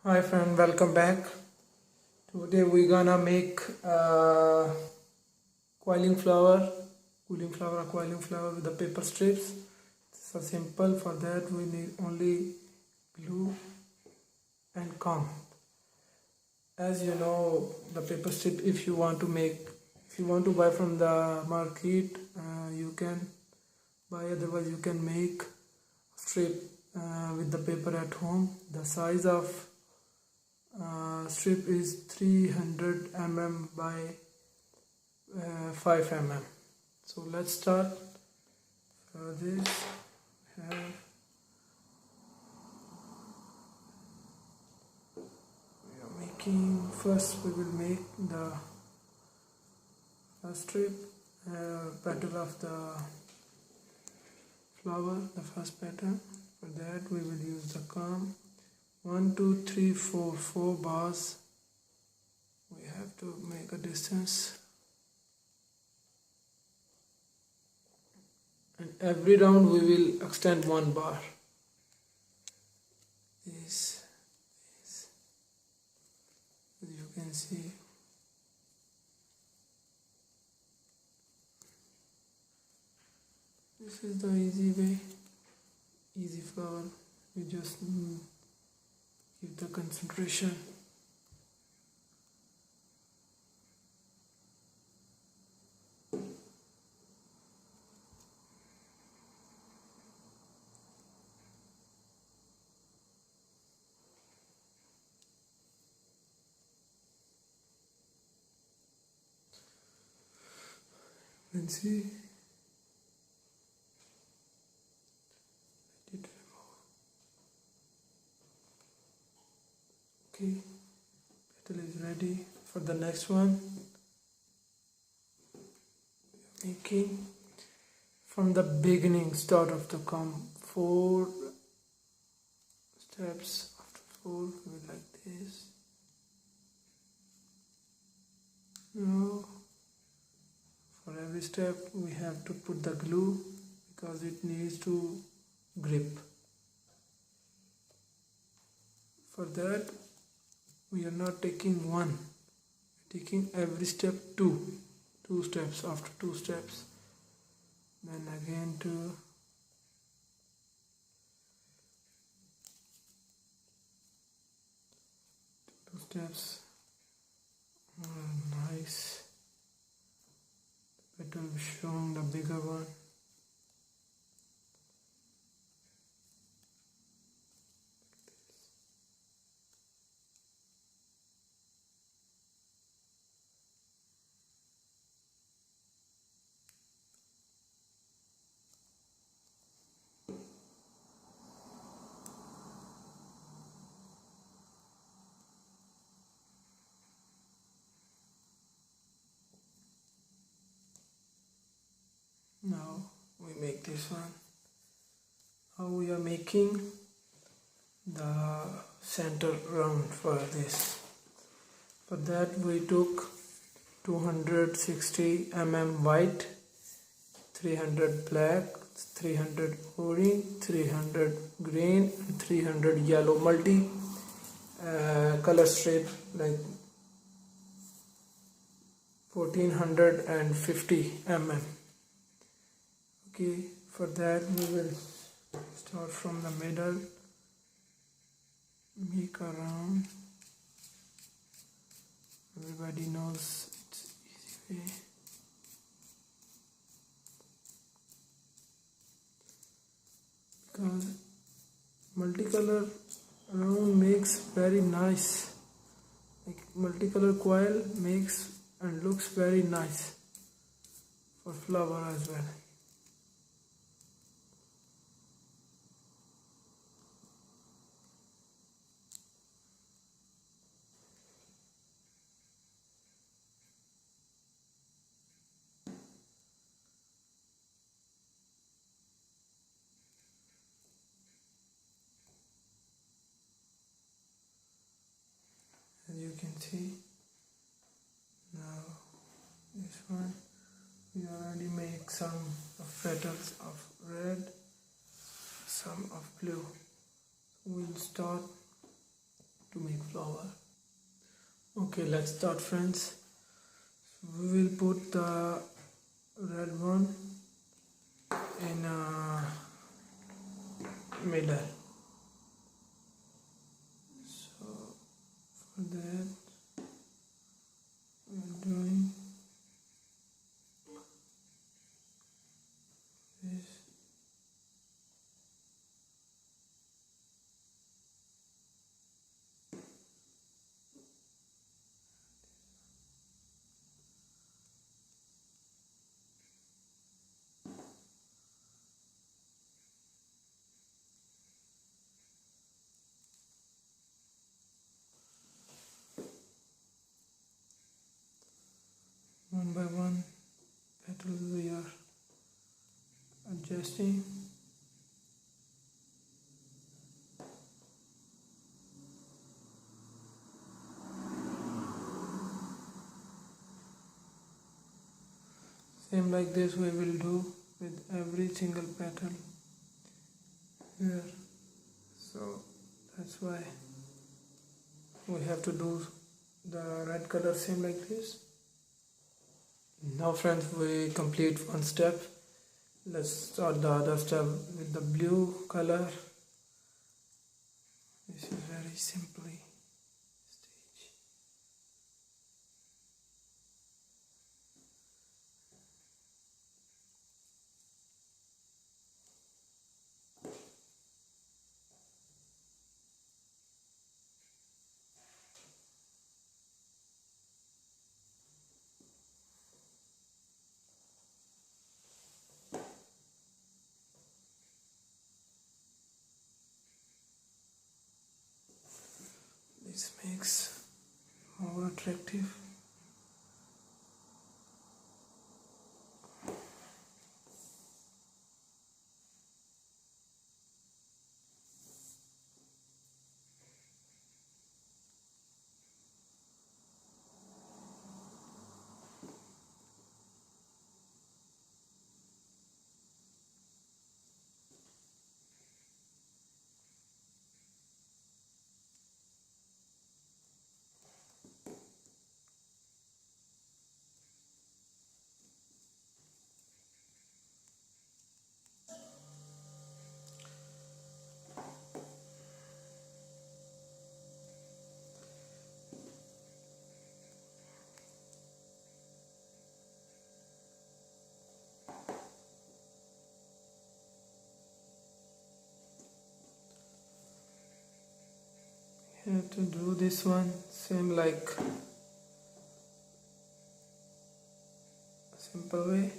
Hi friend, welcome back. Today we're gonna make quilling flower, quilling flower with the paper strips. So simple. For that we need only glue and comb. As you know, the paper strip, if you want to buy from the market, you can buy. Otherwise, you can make strip with the paper at home. The size of strip is 300 mm by 5 mm. So let's start. For this we are making, first we will make the first strip, petal of the flower, the first petal. For that we will use the comb. 1 2 3 4 bars. We have to make a distance, and every round we will extend 1 bar. This, as you can see, this is the easy way, easy flower. You just give the concentration. You can see. Let it remove. Okay, petal is ready. For the next one, making from the beginning, start of the comb, 4 steps. After 4 we will like this. Now for every step we have to put the glue because it needs to grip. For that we are not taking one, we're taking every step two steps. After 2 steps, then again 2 steps. Nice. The petal will show the bigger one. Now we make this one. Now we are making the center round for this. For that we took 260 mm white, 300 black, 300 orange, 300 green, and 300 yellow multi color strip, like 1450 mm. Okay, for that we will start from the middle, make a round. Everybody knows it's easy way. Because multicolor round makes very nice, like multicolor coil makes and looks very nice for flower as well. As you can see, now this one we already make some of petals of red, some of blue. We'll start to make flower. Okay, let's start, friends. We will put the red one in middle. So for that we're doing this. One by one petals we are adjusting. Same like this we will do with every single petal here. So that's why we have to do the red color same like this. Now friends, we complete one step. Let's start the other step with the blue color. This is very simply stage. This makes more attractive. You have to do this one same like simple way,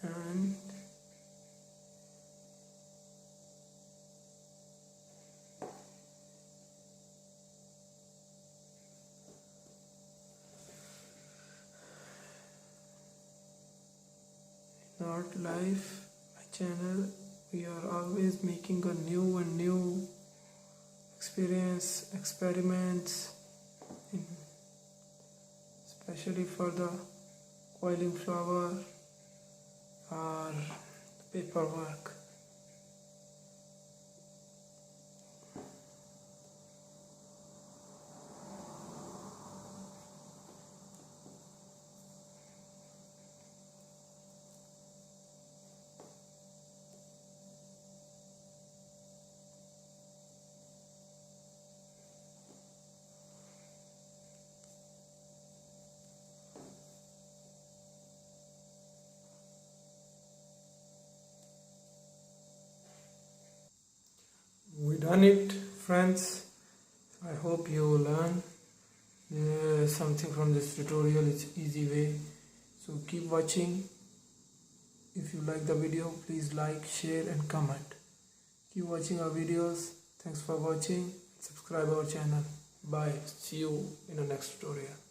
and in Art Life, my channel, we are always making a new and new experience, experiments, especially for the quilling flower or paperwork. We done it, friends. I hope you learn something from this tutorial. It's easy way, so keep watching. If you like the video, please like, share and comment. Keep watching our videos. Thanks for watching. Subscribe our channel. Bye. See you in the next tutorial.